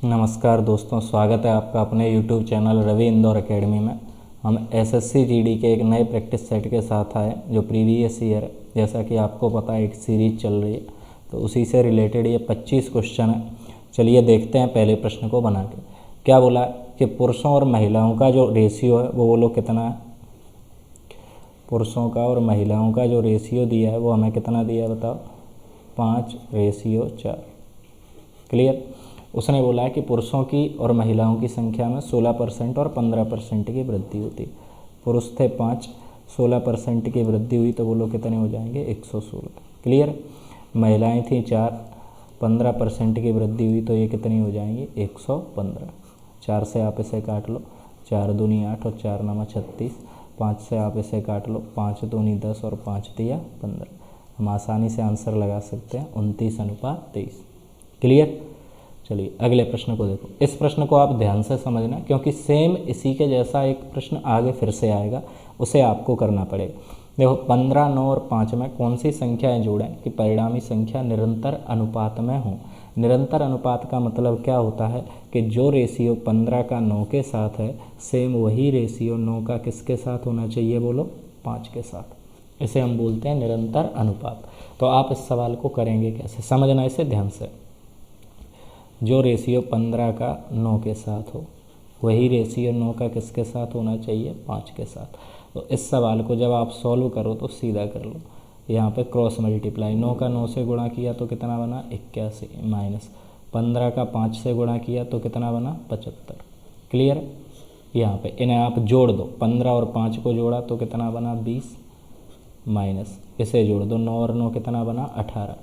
नमस्कार दोस्तों, स्वागत है आपका अपने YouTube channel Ravi Indore academy में। हम एसएससी जीडी के एक नए प्रैक्टिस सेट के साथ आए जो प्रीवियस ईयर है। जैसा कि आपको पता है एक सीरीज चल रही है, तो उसी से रिलेटेड ये 25 क्वेश्चन है। चलिए देखते हैं पहले प्रश्न को बना के। क्या बोला है कि पुरुषों और महिलाओं का जो रेशियो है वो बोलो कितना है। पुरुषों का और महिलाओं का जो रेशियो दिया है वो हमें कितना दिया है बताओ, 5:4। क्लियर। उसने बोला है कि पुरुषों की और महिलाओं की संख्या में 16% और 15% की वृद्धि होती है। पुरुष थे 5, 16% की वृद्धि हुई तो बोलो कितने हो जाएंगे, 116। क्लियर। महिलाएं थी 4, 15% की वृद्धि हुई तो ये कितनी हो जाएंगी, 115। 4 से आप इसे काट लो, 4 दूनी 8 और 4 नामा 36। 5 से आप इसे काट लो, 5 दूनी 10 और 5 दिया 15। हम आसानी से आंसर लगा सकते हैं 29:23। क्लियर। चलिए अगले प्रश्न को देखो। इस प्रश्न को आप ध्यान से समझना, क्योंकि सेम इसी के जैसा एक प्रश्न आगे फिर से आएगा, उसे आपको करना पड़ेगा। देखो 15, 9 और 5 में कौन सी संख्याएं जोड़ें कि परिणामी संख्या निरंतर अनुपात में हो। निरंतर अनुपात का मतलब क्या होता है कि जो रेशियो 15 का 9 के साथ है, सेम वही रेशियो 9 का किसके साथ होना चाहिए, बोलो 5 के साथ। इसे हम बोलते हैं निरंतर अनुपात। तो आप इस सवाल को करेंगे कैसे, समझना इसे ध्यान से। जो रेशियो 15 का 9 के साथ हो, वही रेशियो 9 का किसके साथ होना चाहिए, 5 के साथ। तो इस सवाल को जब आप सॉल्व करो तो सीधा कर लो। यहाँ पे क्रॉस मल्टीप्लाई, 9 का 9 से गुणा किया तो कितना बना, 81, माइनस 15 का 5 से गुणा किया तो कितना बना, 75। क्लियर। यहाँ पे इन्हें आप जोड़ दो, 15 और 5 को जोड़ा तो कितना बना, 20, माइनस इसे जोड़ दो, 9 और 9 कितना बना, 18।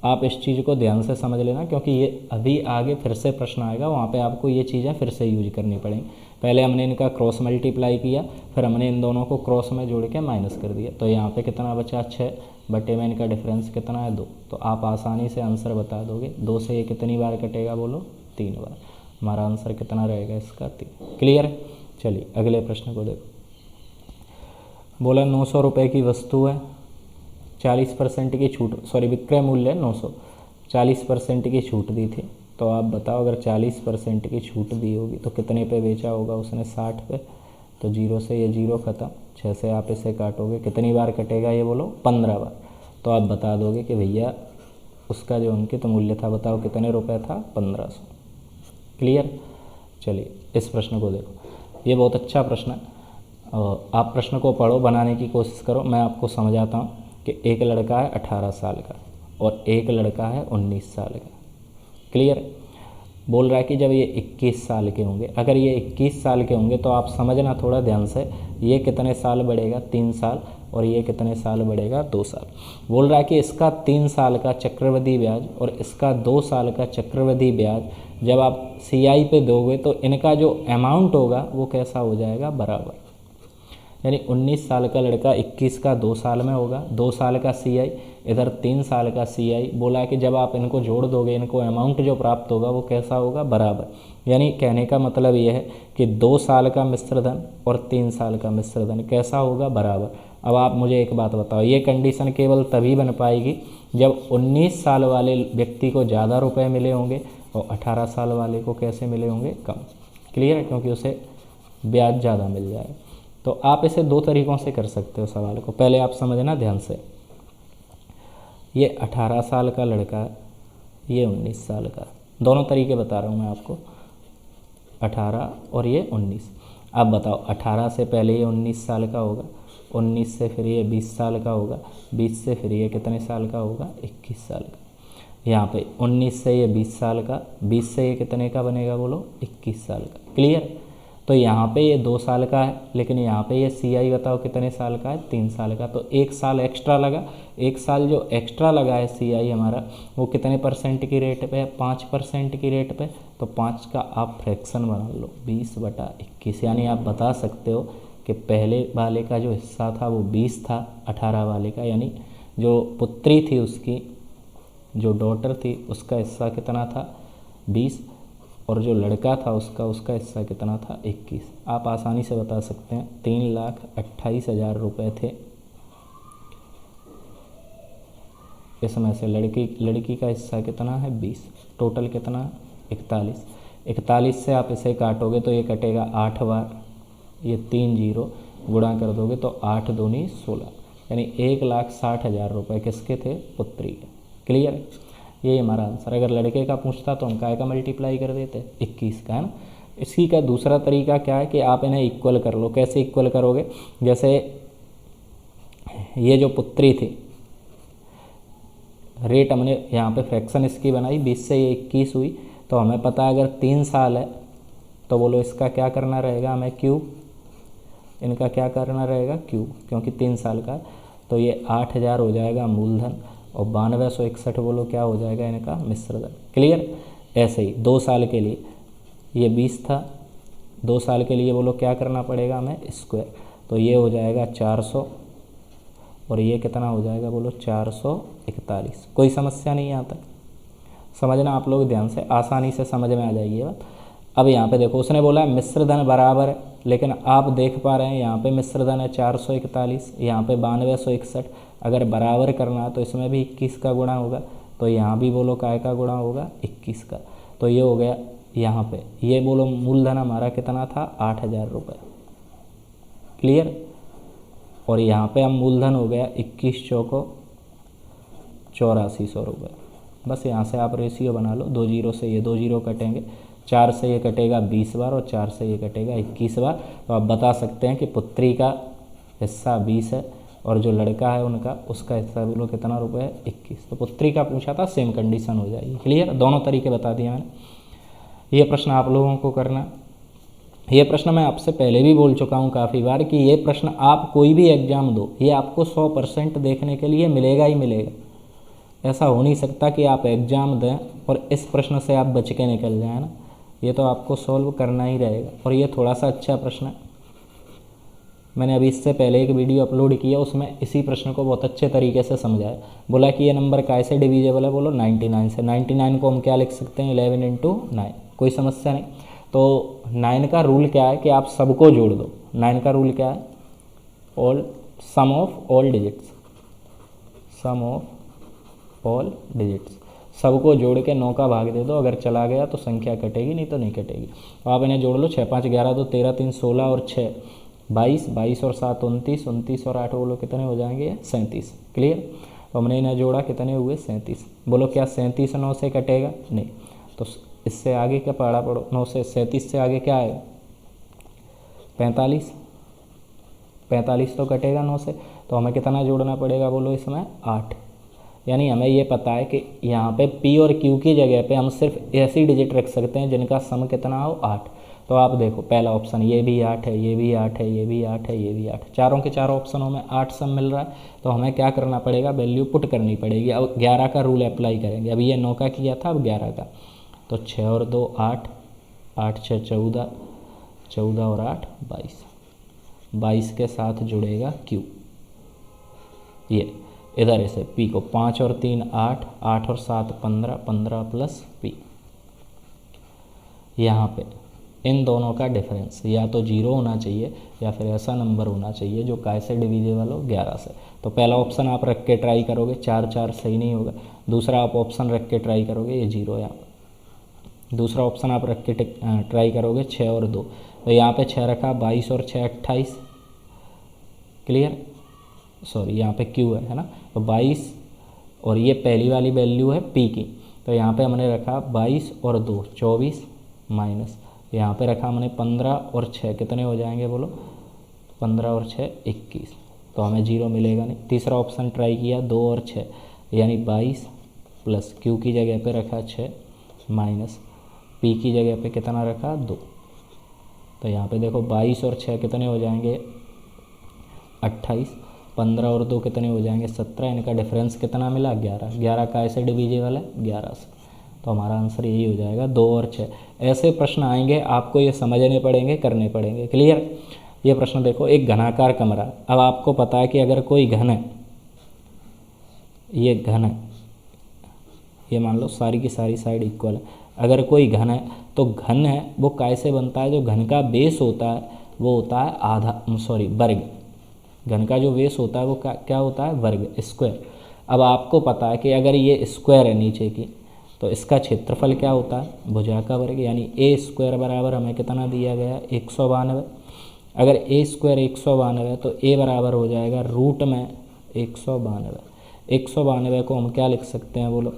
आप इस चीज़ को ध्यान से समझ लेना, क्योंकि ये अभी आगे फिर से प्रश्न आएगा, वहाँ पे आपको ये चीज़ें फिर से यूज करनी पड़ेंगी। पहले हमने इनका क्रॉस मल्टीप्लाई किया, फिर हमने इन दोनों को क्रॉस में जोड़ के माइनस कर दिया, तो यहाँ पे कितना बचा, 6 बटे में इनका डिफरेंस कितना है, 2। तो आप आसानी से आंसर बता दोगे। 2 से ये कितनी बार कटेगा, बोलो 3 बार। हमारा आंसर कितना रहेगा इसका, 3। क्लियर। चलिए अगले प्रश्न को देखो। बोला 900 रुपये की वस्तु है, 40% की छूट, सॉरी विक्रय मूल्य 900, 40% की छूट दी थी। तो आप बताओ अगर 40% की छूट दी होगी तो कितने पे बेचा होगा उसने, 60 पे। तो 0 से ये 0 ख़त्म, 6 से आप इसे काटोगे, कितनी बार कटेगा ये, बोलो 15 बार। तो आप बता दोगे कि भैया उसका जो अंकित मूल्य था, बताओ कितने रुपये था, 1500। क्लियर। चलिए इस प्रश्न को देखो, ये बहुत अच्छा प्रश्न है। आप प्रश्न को पढ़ो, बनाने की कोशिश करो। मैं आपको समझाता हूँ कि एक लड़का है 18 साल का और एक लड़का है 19 साल का। क्लियर। बोल रहा है कि जब ये 21 साल के होंगे, अगर ये 21 साल के होंगे तो आप समझना थोड़ा ध्यान से, ये कितने साल बढ़ेगा, 3 साल, और ये कितने साल बढ़ेगा, 2 साल। बोल रहा है कि इसका 3 साल का चक्रवृद्धि ब्याज और इसका 2 साल का चक्रवृद्धि ब्याज जब आप CI पे दोगे तो इनका जो अमाउंट होगा वो कैसा हो जाएगा, बराबर। यानी 19 साल का लड़का 21 का 2 साल में होगा, 2 साल का CI, इधर 3 साल का CI। बोला है कि जब आप इनको जोड़ दोगे, इनको अमाउंट जो प्राप्त होगा वो कैसा होगा, बराबर। यानी कहने का मतलब ये है कि 2 साल का मिश्र धन और 3 साल का मिश्र धन कैसा होगा, बराबर। अब आप मुझे एक बात बताओ, ये कंडीशन केवल तभी बन पाएगी जब 19 साल वाले व्यक्ति को ज़्यादा रुपए मिले होंगे और 18 साल वाले को कैसे मिले होंगे, कम। क्लियर है, क्योंकि उसे ब्याज ज़्यादा मिल जाएगा। तो आप इसे 2 तरीक़ों से कर सकते हो सवाल को। पहले आप समझना ध्यान से, ये 18 साल का लड़का, ये 19 साल का, दोनों तरीके बता रहा हूँ मैं आपको, 18 और ये 19। अब बताओ 18 से पहले ये 19 साल का होगा, 19 से फिर ये 20 साल का होगा, 20 से फिर ये कितने साल का होगा, 21 साल का। यहाँ पे 19 से ये 20 साल का, 20 से ये कितने का बनेगा, बोलो 21 साल का। क्लियर। तो यहाँ पे ये 2 साल का है, लेकिन यहाँ पे ये CI बताओ कितने साल का है, 3 साल का। तो 1 साल एक्स्ट्रा लगा, 1 साल जो एक्स्ट्रा लगा है CI हमारा, वो कितने % की रेट पे है, 5% की रेट पे। तो 5 का आप फ्रैक्शन बना लो, 20/21। यानी आप बता सकते हो कि पहले वाले का जो हिस्सा था वो 20 था, 18 वाले का, यानी जो पुत्री थी उसकी, जो डॉटर थी उसका हिस्सा कितना था, 20, और जो लड़का था उसका हिस्सा कितना था, 21। आप आसानी से बता सकते हैं 3,28,000 रुपये थे। इसमें से लड़की का हिस्सा कितना है, 20, टोटल कितना, 41। 41 से आप इसे काटोगे तो ये कटेगा 8 बार, ये 3 जीरो गुणा कर दोगे तो 8 दूनी 16, यानी 1,60,000 रुपये किसके थे? पुत्री के। क्लियर? ये हमारा आंसर। अगर लड़के का पूछता तो हम काय का मल्टीप्लाई कर देते? 21 का, है ना। इसी का दूसरा तरीका क्या है कि आप इन्हें इक्वल कर लो। कैसे इक्वल करोगे? जैसे ये जो पुत्री थी, रेट हमने यहाँ पे फ्रैक्शन इसकी बनाई, 20 से ये 21 हुई, तो हमें पता है अगर 3 साल है तो बोलो इसका क्या करना रहेगा हमें? क्यूब। इनका क्या करना रहेगा? क्यूब, क्योंकि 3 साल का। तो ये 8,000 हो जाएगा मूलधन और 9261 बोलो क्या हो जाएगा इनका मिश्रधन। क्लियर? ऐसे ही 2 साल के लिए ये 20 था, 2 साल के लिए बोलो क्या करना पड़ेगा हमें? स्क्वायर। तो ये हो जाएगा 400 और ये कितना हो जाएगा बोलो? 441। कोई समस्या नहीं यहाँ तक, समझना आप लोग ध्यान से, आसानी से समझ में आ जाएगी ये बात। अब यहाँ पे देखो उसने बोला मिश्रधन बराबर है, लेकिन आप देख पा रहे हैं यहाँ पे मिश्रधन है 441, यहाँ पे 9261। अगर बराबर करना है तो इसमें भी 21 का गुणा होगा, तो यहाँ भी बोलो काय का गुणा होगा? 21 का। तो ये हो गया यहाँ पे, ये बोलो मूलधन हमारा कितना था? 8,000 रुपये। क्लियर? और यहाँ पे हम मूलधन हो गया 21 चौको 8400 रुपये। बस यहाँ से आप रेशियो बना लो, 2 जीरो से ये 2 जीरो कटेंगे, 4 से ये कटेगा 20 बार और 4 से ये कटेगा 21 बार। तो आप बता सकते हैं कि पुत्री का हिस्सा 20 है और जो लड़का है उनका उसका हिस्सा बोलो कितना रुपये है? 21। तो पुत्री का पूछा था, सेम कंडीशन हो जाएगी। क्लियर? दोनों तरीके बता दिए मैंने। ये प्रश्न आप लोगों को करना। ये प्रश्न मैं आपसे पहले भी बोल चुका हूँ काफ़ी बार कि ये प्रश्न आप कोई भी एग्ज़ाम दो, ये आपको 100% देखने के लिए मिलेगा ही मिलेगा। ऐसा हो नहीं सकता कि आप एग्ज़ाम दें और इस प्रश्न से आप बच के निकल जाए ना, ये तो आपको सॉल्व करना ही रहेगा। और ये थोड़ा सा अच्छा प्रश्न है, मैंने अभी इससे पहले एक वीडियो अपलोड किया, उसमें इसी प्रश्न को बहुत अच्छे तरीके से समझाया। बोला कि ये नंबर कैसे डिविजेबल है? बोलो 99 से। 99 को हम क्या लिख सकते हैं? 11 × 9। कोई समस्या नहीं। तो 9 का रूल क्या है कि आप सबको जोड़ दो। 9 का रूल क्या है? All sum of all digits, sum of all digits, सबको जोड़ के 9 का भाग दे दो। अगर चला गया तो संख्या कटेगी, नहीं तो नहीं कटेगी। तो आप इन्हें जोड़ लो। 6 5 11 2 13 3 16 और 6 22, 22 और 7 29, 29 और 8 बोलो कितने हो जाएंगे? 37। क्लियर? तो हमने इन्हें जोड़ा, कितने हुए? 37। बोलो क्या 37 9 से कटेगा? नहीं। तो इससे आगे क्या पढ़ा? पढ़ो 9 से 37 से आगे क्या आएगा? 45। 45 तो कटेगा 9 से, तो हमें कितना जोड़ना पड़ेगा बोलो इसमें? 8। यानी हमें ये पता है कि यहाँ पे P और Q की जगह पे हम सिर्फ ऐसी डिजिट रख सकते हैं जिनका सम कितना हो? 8। तो आप देखो पहला ऑप्शन, ये भी 8 है, ये भी 8 है, ये भी 8 है, ये भी 8, चारों के चारों ऑप्शनों में 8 सम मिल रहा है। तो हमें क्या करना पड़ेगा? वैल्यू पुट करनी पड़ेगी। अब 11 का रूल अप्लाई करेंगे। अभी ये 9 का किया था, अब 11 का। तो 6 और 2 8, 8 6 14, 14 और 8 22, 22 के साथ जुड़ेगा Q। ये इधर ऐसे P को 5 और 3 8, 8 और 7 15, 15 प्लस P। यहाँ पे इन दोनों का डिफरेंस या तो 0 होना चाहिए या फिर ऐसा नंबर होना चाहिए जो काय से डिविजेबल हो? 11 से। तो पहला ऑप्शन आप रख के ट्राई करोगे, 4 4 सही नहीं होगा। दूसरा आप ऑप्शन रख के ट्राई करोगे, ये 0 यहाँ पर। दूसरा ऑप्शन आप रख के ट्राई करोगे 6 और 2, तो यहाँ पे 6 रखा, 22 और 6 28। क्लियर? सॉरी यहाँ पे Q है ना। तो 22 और ये पहली वाली वैल्यू है P की, तो यहाँ पे हमने रखा 22 और 2 24 माइनस यहाँ पे रखा हमने 15 और 6 कितने हो जाएंगे बोलो? 15 और 6 21। तो हमें 0 मिलेगा नहीं। तीसरा ऑप्शन ट्राई किया 2 और 6 यानी 22 प्लस Q की जगह पे रखा 6 माइनस P की जगह पे कितना रखा? 2। तो यहाँ पे देखो 22 और 6 कितने हो जाएंगे? 28। 15 और 2 कितने हो जाएंगे? 17। इनका डिफरेंस कितना मिला? 11। 11 का ऐसे डिविजेबल है? 11 से। तो हमारा आंसर यही हो जाएगा 2 और 6। ऐसे प्रश्न आएंगे, आपको ये समझने पड़ेंगे, करने पड़ेंगे। क्लियर? ये प्रश्न देखो, एक घनाकार कमरा। अब आपको पता है कि अगर कोई घन है, ये घन है, ये मान लो सारी की सारी साइड इक्वल है। अगर कोई घन है तो घन है वो कैसे बनता है? जो घन का बेस होता है वो होता है वर्ग। घन का जो बेस होता है वो क्या होता है? वर्ग, स्क्वायर। अब आपको पता है कि अगर ये स्क्वायर है नीचे की तो इसका क्षेत्रफल क्या होता है, भुजा का वर्ग, यानी ए स्क्वायर बराबर हमें कितना दिया गया 192। अगर ए स्क्वायर 192 तो ए बराबर हो जाएगा रूट में 192। 192 को हम क्या लिख सकते हैं बोलो,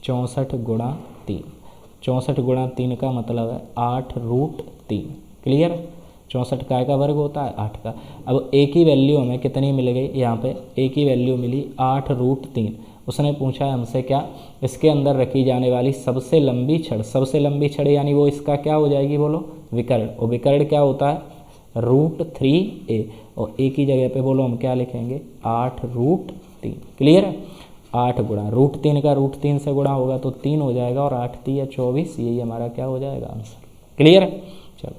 64 गुणा 3। 64 गुणा 3 का मतलब है 8 रूट 3। क्लियर। 64 काय का वर्ग होता है 8 का। अब ए की वैल्यू हमें कितनी मिल गई, यहाँ पे ए की वैल्यू मिली 8 रूट 3। उसने पूछा है हमसे क्या, इसके अंदर रखी जाने वाली सबसे लंबी छड़, सबसे लंबी छड़ यानी वो इसका क्या हो जाएगी बोलो, विकर्ण। और विकर्ण क्या होता है रूट 3a, और ए की जगह पे बोलो हम क्या लिखेंगे 8 रूट 3। क्लियर है। 8 गुणा रूट 3 का रूट 3 से गुणा होगा तो 3 हो जाएगा, और 8 3 24, यही हमारा क्या हो जाएगा आंसर। क्लियर है। चलो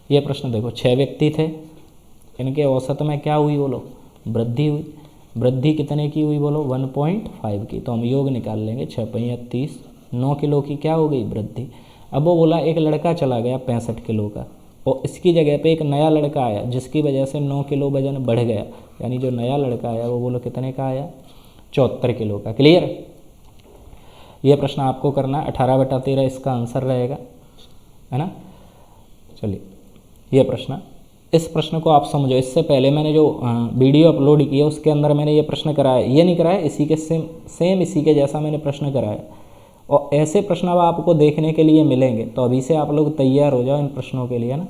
ये प्रश्न देखो, 6 व्यक्ति थे, इनके औसत में क्या हुई बोलो, वृद्धि हुई। वृद्धि कितने की हुई बोलो, 1.5 की। तो हम योग निकाल लेंगे, 6 पहिया 30, 9 किलो की क्या हो गई वृद्धि। अब वो बोला एक लड़का चला गया 65 किलो का, और इसकी जगह पे एक नया लड़का आया जिसकी वजह से 9 किलो वजन बढ़ गया, यानी जो नया लड़का आया वो बोलो कितने का आया 74 किलो का। क्लियर। ये प्रश्न आपको करना है, 18/13 इसका आंसर रहेगा, है ना। चलिए ये प्रश्न, इस प्रश्न को आप समझो। इससे पहले मैंने जो वीडियो अपलोड किया उसके अंदर मैंने ये प्रश्न कराया, ये नहीं कराया, इसी के सेम इसी के जैसा मैंने प्रश्न कराया, और ऐसे प्रश्न अब आपको देखने के लिए मिलेंगे। तो अभी से आप लोग तैयार हो जाओ इन प्रश्नों के लिए ना।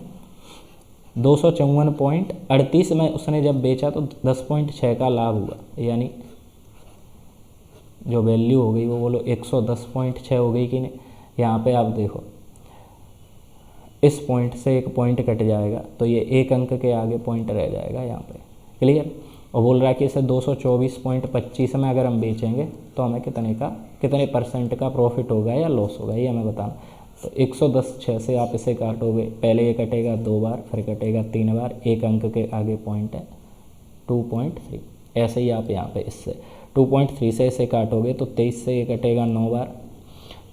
254.38 में उसने जब बेचा तो 10.6 का लाभ हुआ, यानी जो वैल्यू हो गई वो बोलो 110.6 हो गई कि नहीं। यहाँ पे आप देखो इस पॉइंट से एक पॉइंट कट जाएगा तो ये एक अंक के आगे पॉइंट रह जाएगा यहाँ पे। क्लियर। और बोल रहा है कि इसे 224.25 में अगर हम बेचेंगे तो हमें कितने परसेंट का प्रॉफिट होगा या लॉस होगा, ये हमें बताना। तो 110.6 से आप इसे काटोगे, पहले ये कटेगा 2 बार, फिर कटेगा 3 बार, एक अंक के आगे पॉइंट है 2.3। ऐसे ही आप यहाँ पे इससे 2.3 से इसे काटोगे तो 23 से ये कटेगा 9 बार,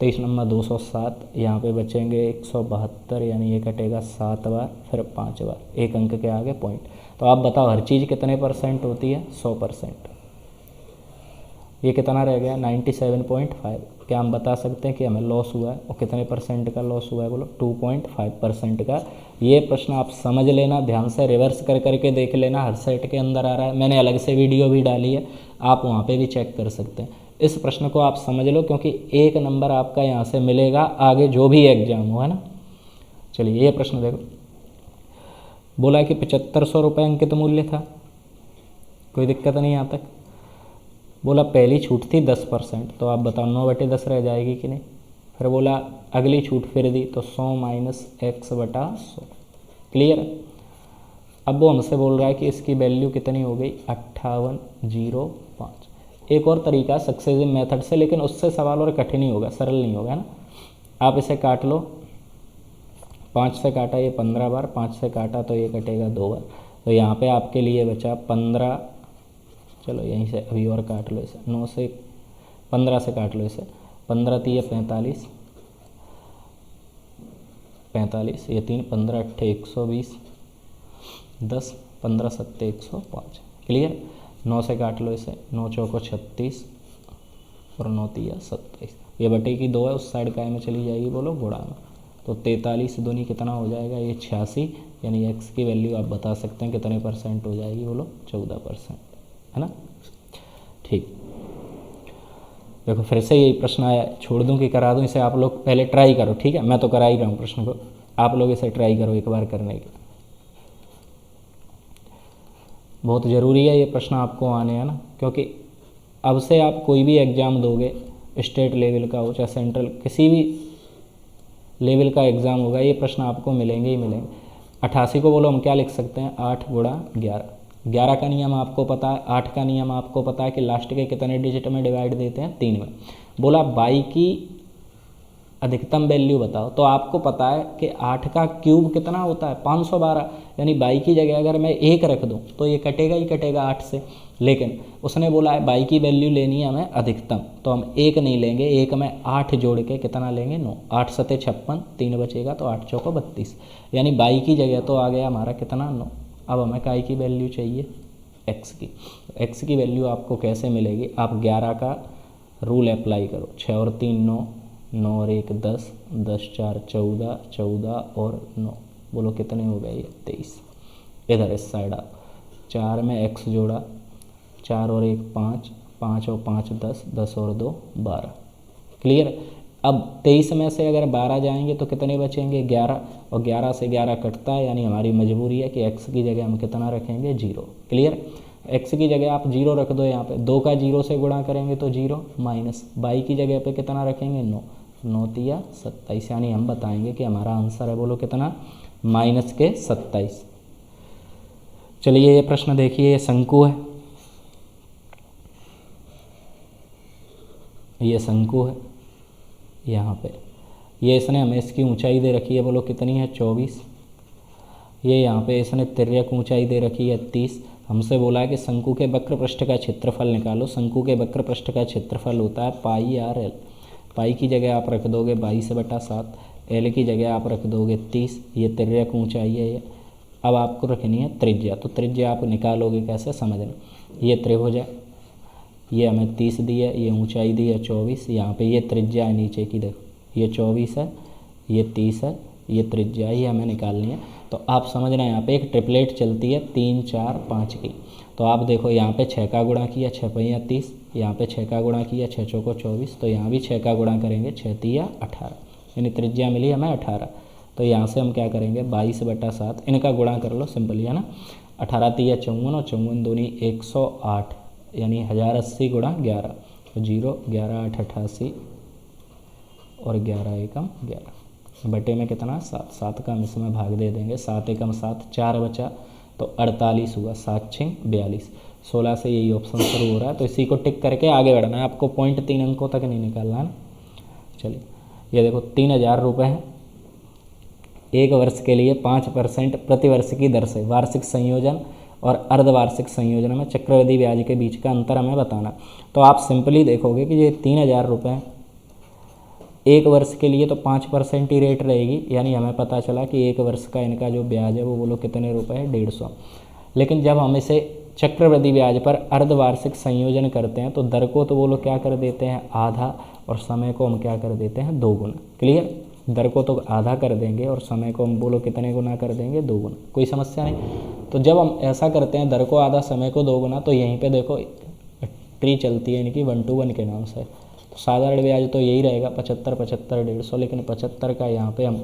23 नंबर 207, यहाँ पे बचेंगे 172, यानी ये कटेगा 7 बार, फिर 5 बार, एक अंक के आगे पॉइंट। तो आप बताओ हर चीज़ कितने परसेंट होती है, 100%। ये कितना रह गया 97.5। क्या हम बता सकते हैं कि हमें लॉस हुआ है, और कितने परसेंट का लॉस हुआ है बोलो 2.5% का। ये प्रश्न आप समझ लेना, ध्यान से रिवर्स कर करके देख लेना, हर सेट के अंदर आ रहा है। मैंने अलग से वीडियो भी डाली है, आप वहाँ पे भी चेक कर सकते हैं। इस प्रश्न को आप समझ लो, क्योंकि 1 नंबर आपका यहाँ से मिलेगा आगे जो भी एग्जाम हो, है ना। चलिए ये प्रश्न देखो, बोला कि 7500 रुपये अंकित मूल्य था, कोई दिक्कत नहीं यहाँ तक। बोला पहली छूट थी 10%, तो आप बताओ 9/10 रह जाएगी कि नहीं। फिर बोला अगली छूट फिर दी तो 100 - x/100। क्लियर। अब वो हमसे बोल रहा है कि इसकी वैल्यू कितनी हो गई 5805। एक और तरीका सक्सेसिव मेथड से, लेकिन उससे सवाल और कठिन ही होगा, सरल नहीं होगा, है ना। आप इसे काट लो, 5 से काटा ये 15 बार, 5 से काटा तो ये कटेगा 2 बार, तो यहाँ पे आपके लिए बचा 15। चलो यहीं से अभी और काट लो इसे, 9 से 15 से काट लो इसे, 15 3 45, 45 ये 3 15 8 120, 10 15 7 105। क्लियर। 9 से काट लो इसे, 9 चौको 36 और 9 3 27। ये बटे की 2 है, उस साइड काय में चली जाएगी बोलो गुणा में, तो 43 दूनी कितना हो जाएगा ये 86, यानी x की वैल्यू आप बता सकते हैं कितने परसेंट हो जाएगी बोलो 14%, है ना। ठीक। देखो फिर से यही प्रश्न आया, छोड़ दूं कि करा दूं इसे, आप लोग पहले ट्राई करो, ठीक है। मैं तो करा ही रहा हूँ प्रश्न को, आप लोग इसे ट्राई करो एक बार करने की, बहुत ज़रूरी है ये प्रश्न आपको आने, है ना। क्योंकि अब से आप कोई भी एग्ज़ाम दोगे, स्टेट लेवल का हो चाहे सेंट्रल, किसी भी लेवल का एग्ज़ाम होगा, ये प्रश्न आपको मिलेंगे ही मिलेंगे। 88 को बोलो हम क्या लिख सकते हैं 8 × 11। 11 का नियम आपको पता है, 8 का नियम आपको पता है कि लास्ट के कितने डिजिट में डिवाइड देते हैं 3 में। बोला y की अधिकतम वैल्यू बताओ, तो आपको पता है कि 8 का क्यूब कितना होता है 512, यानी y की जगह अगर मैं 1 रख दूं तो ये कटेगा ही कटेगा 8 से। लेकिन उसने बोला है y की वैल्यू लेनी है हमें अधिकतम, तो हम 1 नहीं लेंगे, 1 में 8 जोड़ के कितना लेंगे 9, 8 × 7 = 56, 3 बचेगा तो 8 चौको 32, यानी y की जगह तो आ गया हमारा कितना 9। अब हमें काय की वैल्यू चाहिए x की। x की वैल्यू आपको कैसे मिलेगी, आप 11 का रूल अप्लाई करो। 6 और 3 9, 9 और 1 10, 10 4 14, 14 और 9 बोलो कितने हो गए? ये 23। इधर इस साइड आप 4 में x जोड़ा, 4 और 1 5, 5 और 5 10, 10 और 2 12। क्लियर। अब 23 में से अगर 12 जाएंगे तो कितने बचेंगे? 11, और 11 से 11 कटता है, यानी हमारी मजबूरी है कि x की जगह हम कितना रखेंगे? 0। क्लियर। x की जगह आप 0 रख दो। यहाँ पे 2 का 0 से गुणा करेंगे तो 0, माइनस y की जगह पे कितना रखेंगे? 9, 9 तिया 27, यानी हम बताएंगे कि हमारा आंसर है बोलो कितना? माइनस के 27। चलिए ये प्रश्न देखिए, ये शंकु है, ये शंकु है यहाँ पे, ये इसने हमें इसकी ऊंचाई दे रखी है बोलो कितनी है? 24। ये यहाँ पे इसने तिर्यक ऊंचाई दे रखी है 30। हमसे बोला है कि शंकु के वक्र पृष्ठ का क्षेत्रफल निकालो। शंकु के वक्र पृष्ठ का क्षेत्रफल होता है पाई आर एल। पाई की जगह आप रख दोगे 22/7, एल की जगह आप रख दोगे 30। ये तिर्यक ऊंचाई है ये। अब आपको रखनी है त्रिज्या, तो त्रिज्या आप निकालोगे कैसे समझना। ये त्रिभुज है, ये हमें 30 दी है, ये ऊंचाई दी है 24, यहाँ पे ये त्रिज्या है नीचे की, देखो ये 24 है, ये 30 है, ये त्रिज्या ये हमें निकालनी है। तो आप समझना यहाँ पे एक ट्रिपलेट चलती है 3 4 5 की। तो आप देखो यहाँ पे 6 का गुणा किया, 6 पहिया 30, यहाँ पे 6 का गुणा किया, 6 चौको 24, तो यहाँ भी 6 का गुणा करेंगे, 6 तिया 18, यानी त्रिज्या मिली हमें 18। तो यहाँ से हम क्या करेंगे? 22/7, इनका गुणा कर लो सिंपली, है ना। 18 तिया 54 और 54 दूनी 108, यानी 1080 गुणा 11, तो 0 11 8 88 और 11 एकम 11 बटे में कितना? 7। 7 का हम इसमें भाग दे देंगे, 7 एकम 7, 4 बचा तो 48 हुआ, 7 6 42। 16 से यही ऑप्शन शुरू हो रहा है, तो इसी को टिक करके आगे बढ़ना है आपको। पॉइंट 3 अंकों तक नहीं निकालना है ना। चलिए ये देखो 3000 रुपये हैं एक वर्ष के लिए 5% प्रतिवर्ष की दर से वार्षिक संयोजन और अर्धवार्षिक संयोजन में चक्रवृद्धि ब्याज के बीच का अंतर हमें बताना। तो आप सिंपली देखोगे कि ये 3000 रुपये एक वर्ष के लिए तो 5% ही रेट रहेगी, यानी हमें पता चला कि एक वर्ष का इनका जो ब्याज है वो बोलो कितने रुपए है? 150। लेकिन जब हम इसे चक्रवृद्धि ब्याज पर अर्धवार्षिक संयोजन करते हैं तो दर को तो बोलो क्या कर देते हैं? आधा, और समय को हम क्या कर देते हैं? 2 गुना। क्लियर। दर को तो आधा कर देंगे और समय को हम बोलो कितने गुना कर देंगे? 2 गुना। कोई समस्या नहीं। तो जब हम ऐसा करते हैं, दर को आधा समय को 2 गुना, तो यहीं पे देखो ट्री चलती है इनकी 1 to 1 के नाम से। तो साधारण ब्याज तो यही रहेगा 75 75 150, लेकिन 75 का यहाँ पे हम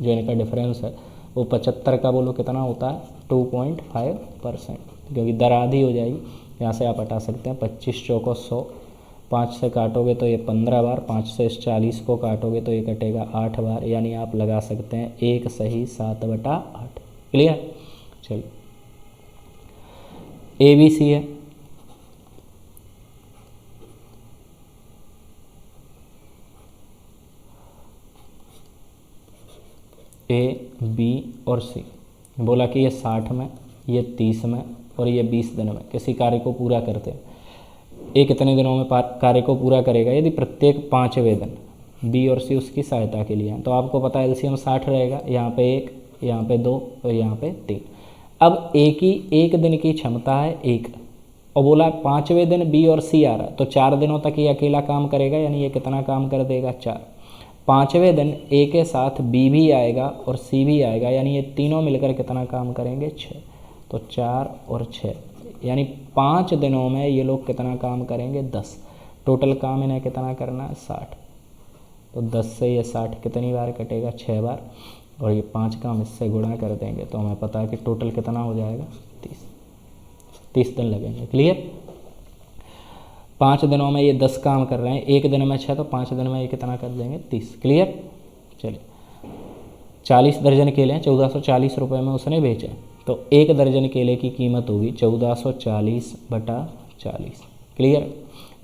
जो इनका डिफरेंस है वो 75 का बोलो कितना होता है? 2.5%, क्योंकि दर आधी हो जाएगी। यहाँ से आप हटा सकते हैं 25 चौको 100, 5 से काटोगे तो ये 15 बार, 5 से इस 40 को काटोगे तो ये कटेगा 8 बार, यानी आप लगा सकते हैं 1 सही 7/8। क्लियर। चलिए ABC है, A B और C। बोला कि ये 60 में, ये 30 में और ये 20 दिन में किसी कार्य को पूरा करते हैं। ए कितने दिनों में कार्य को पूरा करेगा? यदि प्रत्येक 5वें दिन। बी और सी उसकी सहायता के लिए हैं। तो आपको पता है एलसीएम 60 रहेगा, यहाँ पे 1, यहाँ पे 2 और यहाँ पे 3। अब ए की एक दिन की क्षमता है 1, और बोला 5वें दिन बी और सी आ रहा है, तो 4 दिनों तक ये अकेला काम करेगा, यानी ये कितना काम कर देगा? 4। 5वें दिन ए के साथ बी भी आएगा और सी भी आएगा, यानी ये तीनों मिलकर कितना काम करेंगे? 6। तो 4 और 6, यानी 5 दिनों में ये लोग कितना काम करेंगे? 10। टोटल काम इन्हें कितना करना है? 60। तो 10 से ये 60 कितनी बार कटेगा? 6 बार, और ये 5 का हम इससे गुणा कर देंगे तो हमें पता है कि टोटल कितना हो जाएगा? 30 दिन लगेंगे। क्लियर। 5 दिनों में ये 10 काम कर रहे हैं, एक दिन में 6, तो 5 दिन में ये कितना कर देंगे? 30। क्लियर। चलिए 40 दर्जन केले हैं, 1440 रुपये में उसने बेचे, तो 1 दर्जन केले की कीमत होगी 1440/40। क्लियर।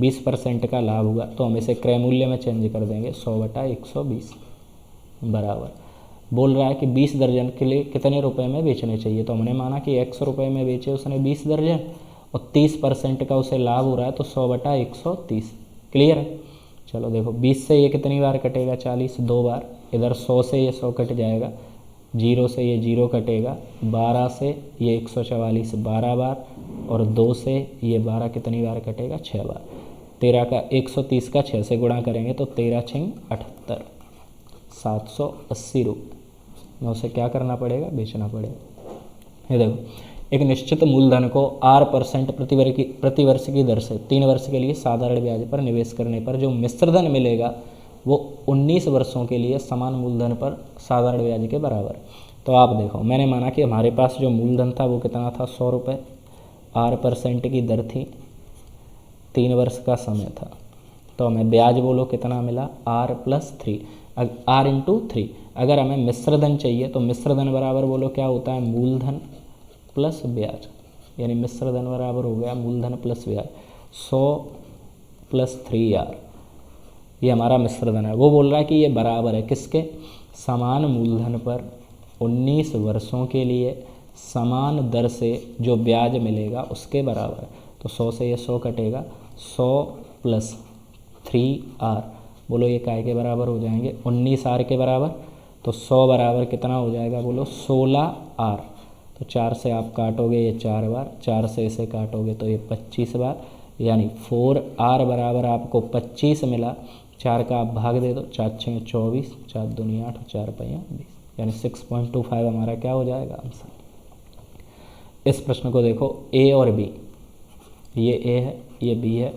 20% का लाभ हुआ, तो हम इसे क्रय मूल्य में चेंज कर देंगे 100/120 बराबर। बोल रहा है कि 20 दर्जन केले कितने रुपए में बेचने चाहिए, तो हमने माना कि 100 रुपये में बेचे उसने 20 दर्जन और 30% का उसे लाभ हो रहा है, तो 100/130। क्लियर है। चलो देखो 20 से ये कितनी बार कटेगा? 40, 2 बार। इधर 100 से ये 100 कट जाएगा, 0 से ये 0 कटेगा, 12 से ये 144 12 बार, और 2 से ये 12 कितनी बार कटेगा? 6 बार। 13 का 130 का 6 से गुणा करेंगे तो 13 छिंग 78, 780 रुपये में उसे क्या करना पड़ेगा, बेचना पड़ेगा। ये देखो, एक निश्चित मूलधन को R% प्रति वर्ष की दर से 3 वर्ष के लिए साधारण ब्याज पर निवेश करने पर जो मिश्रधन मिलेगा वो 19 वर्षों के लिए समान मूलधन पर साधारण ब्याज के बराबर। तो आप देखो, मैंने माना कि हमारे पास जो मूलधन था वो कितना था, 100 रुपये, R% की दर थी, 3 वर्ष का समय था, तो हमें ब्याज बोलो कितना मिला, R+3, R×3। अगर हमें मिश्रधन चाहिए तो मिश्रधन बराबर बोलो क्या होता है, मूलधन प्लस ब्याज, यानी मिश्रधन बराबर हो गया मूलधन प्लस ब्याज, 100 + 3R, ये हमारा मिश्रधन है। वो बोल रहा है कि ये बराबर है किसके, समान मूलधन पर 19 वर्षों के लिए समान दर से जो ब्याज मिलेगा उसके बराबर है। तो 100 से ये 100 कटेगा, 100 + 3R, बोलो ये काय के बराबर हो जाएंगे, 19R के बराबर। तो 100 बराबर कितना हो जाएगा, बोलो 16R। तो 4 से आप काटोगे ये 4 बार, 4 से इसे काटोगे तो ये 25 बार, यानी 4R बराबर आपको 25 मिला। 4 का आप भाग दे दो, 4 × 6 = 24, 4 × 2 = 8, 4 × 5 = 20, यानी 6.25 हमारा क्या हो जाएगा आंसर। इस प्रश्न को देखो, ए और बी, ये ए है, ये बी है,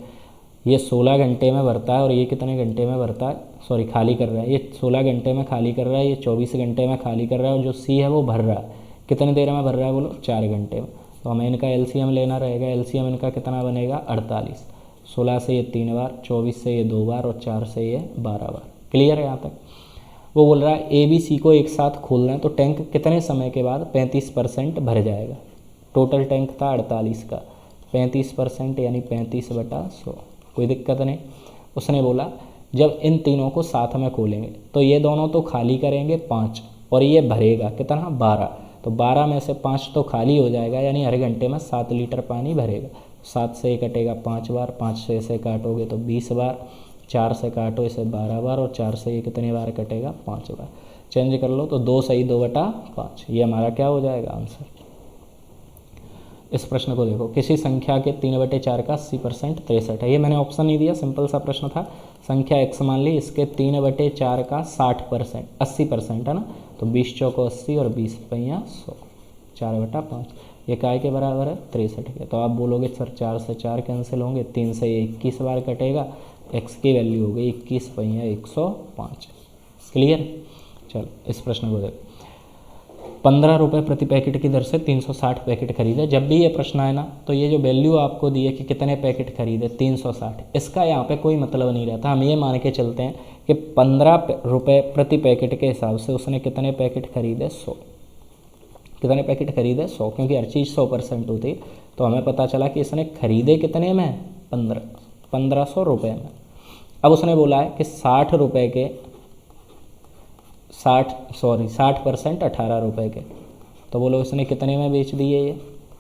ये 16 घंटे में भरता है और ये कितने घंटे में भरता है, सॉरी खाली कर रहा है, ये 16 घंटे में खाली कर रहा है, ये 24 घंटे में खाली कर रहा है, और जो सी है वो भर रहा है, कितनी देर में भर रहा है बोलो, 4 घंटे में। तो हमें इनका एलसीएम लेना रहेगा, एलसीएम इनका कितना बनेगा, 48। 16 से ये 3 बार, 24 से ये 2 बार और 4 से ये 12 बार। क्लियर है यहाँ तक। वो बोल रहा है ए बी सी को एक साथ खोलना है तो टैंक कितने समय के बाद 35% भर जाएगा। टोटल टैंक था 48 का, 35% यानी 35/100, कोई दिक्कत नहीं। उसने बोला जब इन तीनों को साथ में खोलेंगे तो ये दोनों तो खाली करेंगे 5 और ये भरेगा कितना, 12। तो 12 में से 5 तो खाली हो जाएगा, यानी हर घंटे में 7 लीटर पानी भरेगा। 7 से ये कटेगा 5 बार, 5 से इसे काटोगे तो 20 बार, 4 से काटो इसे 12 बार और 4 से ये कितने बार कटेगा, 5 बार। चेंज कर लो तो 2 सही 2/5, ये हमारा क्या हो जाएगा आंसर। इस प्रश्न को देखो, किसी संख्या के 3/4 का 80% 63 है। ये मैंने ऑप्शन नहीं दिया, सिंपल सा प्रश्न था। संख्या x मान ली, इसके 3/4 का 60%, 80% है ना, तो 20 चौको 80 और 20 पहिया 100, 4/5। ये काय के बराबर है, 63 के। तो आप बोलोगे सर 4 से 4 कैंसिल होंगे, 3 से ये 21 बार कटेगा, x की वैल्यू हो गई 21 पहिया 105। क्लियर। चलो इस प्रश्न को देखो, 15 रुपये प्रति पैकेट की दर से 360 पैकेट खरीदे। जब भी ये प्रश्न आए ना तो ये जो वैल्यू आपको दी है कि कितने पैकेट खरीदे, 360, इसका यहाँ पे कोई मतलब नहीं रहता। हम ये मान के चलते हैं कि 15 रुपये प्रति पैकेट के हिसाब से उसने कितने पैकेट खरीदे, 100। कितने पैकेट खरीदे, 100, क्योंकि हर चीज़ 100% होती है। तो हमें पता चला कि इसने खरीदे कितने में, 1500 रुपये में। अब उसने बोला है कि 60 रुपये के 60% 18 रुपये के, तो बोलो इसने कितने में बेच दिए ये,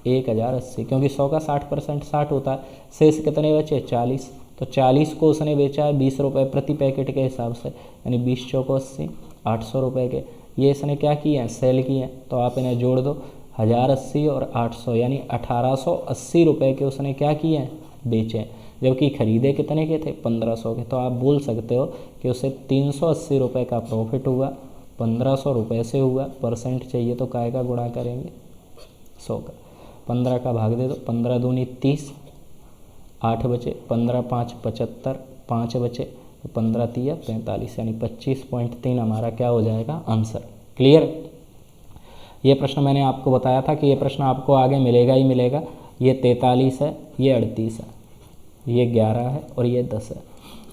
1080, क्योंकि 100 का 60% 60 होता है। शेष कितने बचे, 40। तो 40 को उसने बेचा है 20 रुपये प्रति पैकेट के हिसाब से, यानी 20 चौको 80, 800 रुपये के। ये इसने क्या किए हैं, सेल किए हैं। तो आप इन्हें जोड़ दो, 1080 और 800, यानी 1880 रुपये के उसने क्या किए हैं, बेचे हैं। जबकि खरीदे कितने के थे, 1500 के। तो आप बोल सकते हो कि उसे 380 रुपये का प्रॉफिट हुआ, 1500 रुपये से हुआ। परसेंट चाहिए तो काय का गुणा करेंगे, 100 का। 15 का भाग दे दो, 15 दूनी 30, 8 बचे, 15 5 75, 5 बचे, तो 15 तिया 45, यानी 25.3 हमारा क्या हो जाएगा आंसर। क्लियर। ये प्रश्न मैंने आपको बताया था कि ये प्रश्न आपको आगे मिलेगा ही मिलेगा। ये 43 है, ये 38 है, ये 11 है और ये 10 है।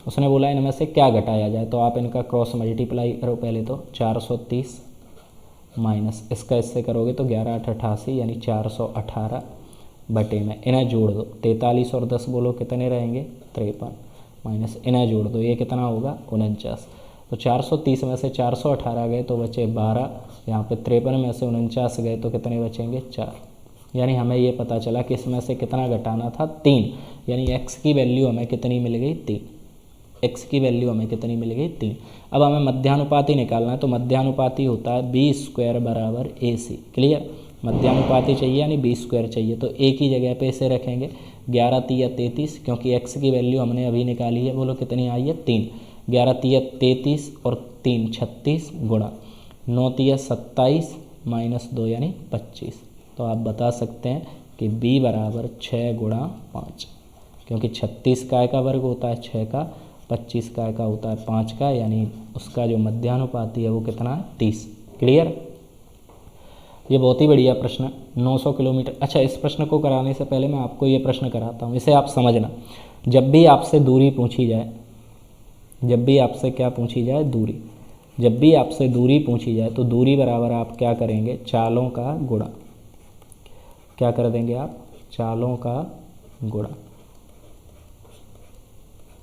उसने बोला इनमें से क्या घटाया जाए, तो आप इनका क्रॉस मल्टीप्लाई करो पहले तो, 430 माइनस इसका इससे करोगे तो 11 8 88, यानी 418 बटे में इन्हें जोड़ दो, 43 और 10 बोलो कितने रहेंगे, 53, माइनस इन्हें जोड़ दो, ये कितना होगा, 49। तो 430 में से 418 गए तो बचे 12, यहाँ पे 53 में से 49 गए तो कितने बचेंगे, 4। यानी हमें ये पता चला कि इसमें से कितना घटाना था, 3। यानी x की वैल्यू हमें कितनी मिल गई, 3। x की वैल्यू हमें कितनी मिल गई, 3। अब हमें मध्यानुपाती निकालना है, तो मध्यानुपाती होता है b² = AC। क्लियर। मध्यानुपाती चाहिए यानी b² चाहिए, तो a की जगह पे इसे रखेंगे, 11 तिया 33, क्योंकि x की वैल्यू हमने अभी निकाली है, बोलो कितनी आई है 3। 11 तिया 33 और 3 36 गुणा 9 तिया 27 -2 यानी 25। तो आप बता सकते हैं कि b बराबर 6 गुणा 5, क्योंकि 36 काय का वर्ग होता है 6 का, 25 काय का होता है 5 का, यानी उसका जो मध्यानुपाती है वो कितना है 30। क्लियर। ये बहुत ही बढ़िया प्रश्न है। 900 किलोमीटर। अच्छा, इस प्रश्न को कराने से पहले मैं आपको ये प्रश्न कराता हूँ, इसे आप समझना। जब भी आपसे दूरी पूछी जाए, जब भी आपसे क्या पूछी जाए, दूरी, जब भी आपसे दूरी पूछी जाए तो दूरी बराबर आप क्या करेंगे, चालों का गुणा। क्या कर देंगे आप, चालों का गुणा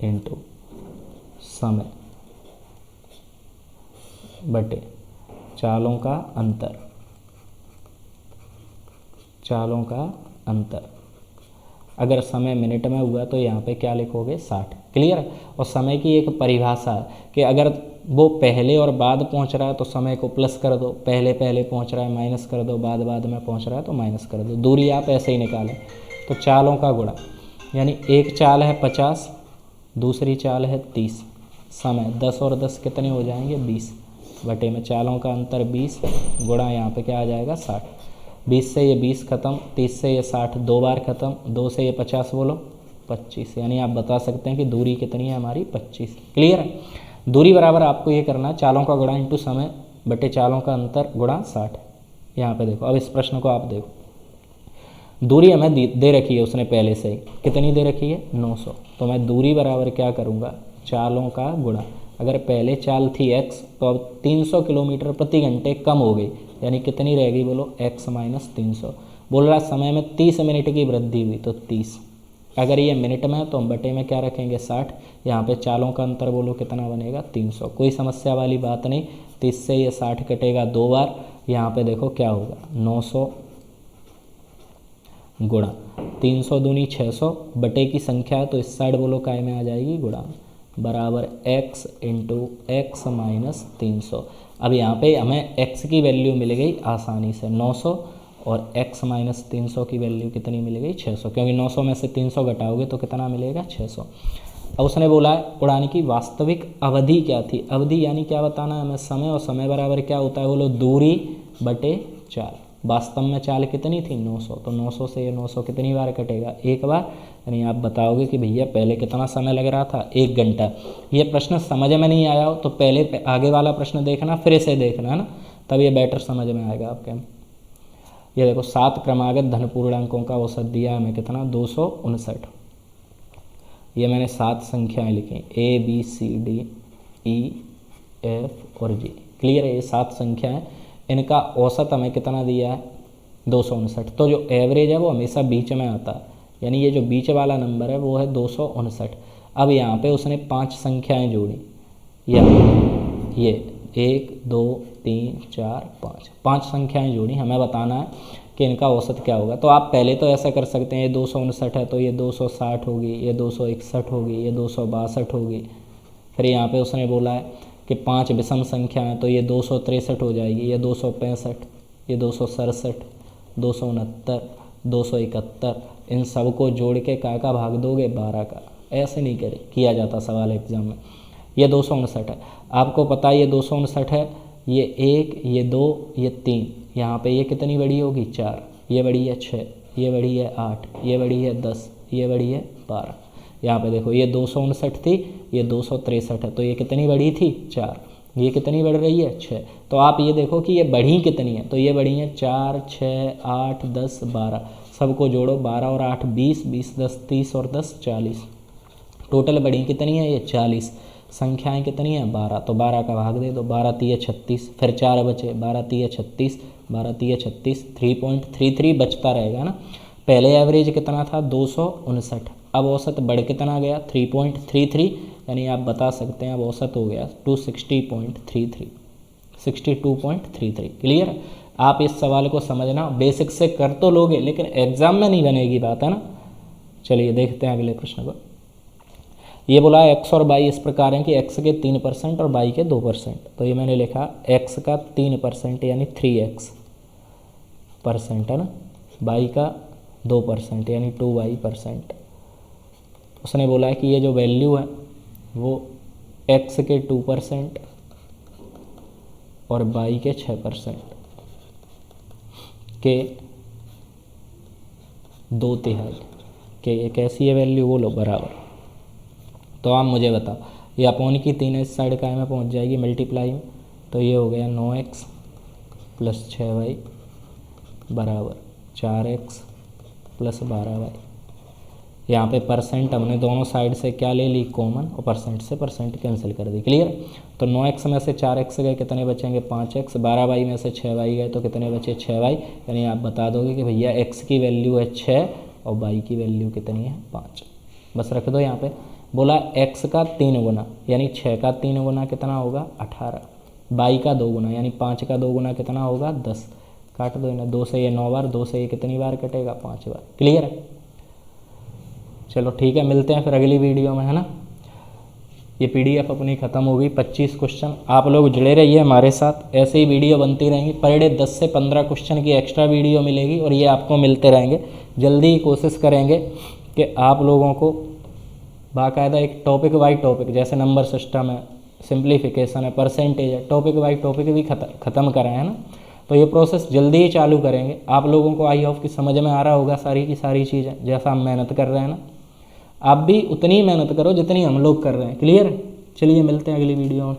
इनटू समय बटे चालों का अंतर, चालों का अंतर। अगर समय मिनट में हुआ तो यहाँ पे क्या लिखोगे 60। क्लियर। और समय की एक परिभाषा है कि अगर वो पहले और बाद पहुँच रहा है तो समय को प्लस कर दो, पहले पहले पहुँच रहा है माइनस कर दो, बाद बाद में पहुँच रहा है तो माइनस कर दो। दूरी आप ऐसे ही निकालें। तो चालों का गुणा, यानी एक चाल है 50, दूसरी चाल है 30, समय 10 और 10 कितने हो जाएंगे 20, बटे में चालों का अंतर 20 गुणा यहाँ पे क्या आ जाएगा 60। 20 से ये 20 खत्म, 30 से ये 60 दो बार खत्म, 2 से ये 50 बोलो 25, यानी आप बता सकते हैं कि दूरी कितनी है हमारी 25। क्लियर है। दूरी बराबर आपको ये करना है चालों का गुणा इंटू समय बटे चालों का अंतर गुणा 60। यहाँ पे देखो, अब इस प्रश्न को आप देखो, दूरी हमें दे रखी है उसने पहले से ही, कितनी दे रखी है 900। तो मैं दूरी बराबर क्या करूँगा, चालों का गुणा। अगर पहले चाल थी x तो अब 300 किलोमीटर प्रति घंटे कम हो गई, यानी कितनी रह गई बोलो x माइनस 300। बोल रहा समय में 30 मिनट की वृद्धि हुई तो 30, अगर ये मिनट में है तो हम बटे में क्या रखेंगे 60। यहाँ पे चालों का अंतर बोलो कितना बनेगा 300। कोई समस्या वाली बात नहीं। 30 से ये 60 कटेगा दो बार, यहाँ पे देखो क्या होगा 900 गुणा 300 दूनी 600 बटे की संख्या है तो इस साइड बोलो काय में आ जाएगी गुणा, बराबर x इंटू एक्स माइनस 300। अब यहाँ पे हमें x की वैल्यू मिल गई आसानी से 900 और x माइनस 300 की वैल्यू कितनी मिल गई 600, क्योंकि 900 में से 300 घटाओगे तो कितना मिलेगा 600। अब उसने बोला है उड़ान की वास्तविक अवधि क्या थी। अवधि यानी क्या बताना है हमें, समय, और समय बराबर क्या होता है बोलो दूरी बटे चाल। वास्तव में चाल कितनी थी 900, तो 900 से ये 900 कितनी बार कटेगा एक बार, यानी आप बताओगे कि भैया पहले कितना समय लग रहा था 1 घंटा। ये प्रश्न समझ में नहीं आया हो तो पहले आगे वाला प्रश्न देखना, फिर इसे देखना है ना, तब ये बेटर समझ में आएगा आपके। ये देखो 7 क्रमागत धन पूर्णांकों का औसत दिया है हमें कितना 259। ये मैंने 7 संख्याएं लिखी A B C D E F और G। क्लियर है। ये 7 संख्याएं, इनका औसत हमें कितना दिया है 259। तो जो एवरेज है वो हमेशा बीच में आता है, यानी ये जो बीच वाला नंबर है वो है 259। अब यहाँ पे उसने 5 संख्याएं जोड़ी, या ये 1 2 3 4 5 संख्याएं जोड़ी, हमें बताना है कि इनका औसत क्या होगा। तो आप पहले तो ऐसा कर सकते हैं, ये 259 है तो ये 260 होगी, ये 261 होगी, ये 262 होगी। फिर यहाँ पे उसने बोला है कि 5 विषम संख्या है तो ये 263 हो जाएगी, ये 265, ये 267, 269, 271, इन सब को जोड़ के का भाग दोगे 12 का। ऐसे नहीं किया जाता सवाल एग्जाम में। ये 259 है, आपको पता है ये 259 है, ये 1, ये 2, ये 3, यहाँ पे ये कितनी बड़ी होगी 4, ये बड़ी है 6, ये बड़ी है 8, ये बड़ी है 10, ये बड़ी है 12। यहाँ पे देखो ये 259 थी, ये 263 है, तो ये कितनी बड़ी थी 4, ये कितनी बढ़ रही है 6। तो आप ये देखो कि ये बढ़ी कितनी है, तो ये बढ़ी है 4, 6, 8, 10, 12, सबको जोड़ो 12 और 8 20, 20 10 30 और 10 40, टोटल बढ़ी कितनी है ये 40। संख्याएं कितनी है 12, तो 12 का भाग दे दो, 12 तिया 36, फिर 4 बचे, 12 तिया 36, 12 तिया 36, 3.33 बचता रहेगा ना। पहले एवरेज कितना था 259, अब औसत बढ़ कितना गया 3.33, यानी आप बता सकते हैं अब औसत हो गया 260.33, 62.33। क्लियर। आप इस सवाल को समझना, बेसिक से कर तो लोगे लेकिन एग्जाम में नहीं बनेगी बात, है ना। चलिए देखते हैं अगले प्रश्न को। ये बोला x और y इस प्रकार हैं कि x के 3% और y के 2%। तो ये मैंने लिखा x का 3% यानी 3x% है ना, y का 2% यानी 2y%। उसने बोला है कि ये जो वैल्यू है वो x के 2% और y के 6% के 2/3 के ये कैसी है वैल्यू, बोलो बराबर। तो आप मुझे बताओ, ये अपॉन की 3 इस साइड का में पहुंच जाएगी मल्टीप्लाई में, तो ये हो गया 9x + 6y बराबर 4x + 12y। यहाँ पे परसेंट हमने दोनों साइड से क्या ले ली, कॉमन, और परसेंट से परसेंट कैंसिल कर दी। क्लियर। तो 9x में से 4x गए, कितने बचेंगे 5x। 12y में से 6y गए तो कितने बचे 6y। यानी आप बता दोगे कि भैया x की वैल्यू है 6 और y की वैल्यू कितनी है 5। बस रख दो यहाँ पे। बोला x का 3 गुना यानी 6 का 3 गुना कितना होगा 18, y का 2 गुना यानी 5 का 2 गुना कितना होगा 10। काट दो इन्हें, 2 से ये 9 बार, 2 से ये कितनी बार कटेगा 5 बार। क्लियर है। चलो ठीक है, मिलते हैं फिर अगली वीडियो में, है ना। ये पीडीएफ अपनी ख़त्म हो गई। 25 क्वेश्चन। आप लोग जुड़े रहिए हमारे साथ, ऐसे ही वीडियो बनती रहेंगी। पर डे 10 से 15 क्वेश्चन की एक्स्ट्रा वीडियो मिलेगी और ये आपको मिलते रहेंगे। जल्दी ही कोशिश करेंगे कि आप लोगों को बाकायदा एक टॉपिक बाई टॉपिक, जैसे नंबर सिस्टम है, सिंप्लीफिकेशन है, परसेंटेज है, टॉपिक बाई टॉपिक भी ख़त्म कराएं, है ना। तो ये प्रोसेस जल्दी ही चालू करेंगे। आप लोगों को आई होप कि समझ में आ रहा होगा सारी की सारी चीज़ें, जैसा हम मेहनत कर रहे हैं ना। आप भी उतनी मेहनत करो जितनी हम लोग कर रहे हैं। क्लियर। चलिए मिलते हैं अगली वीडियो में।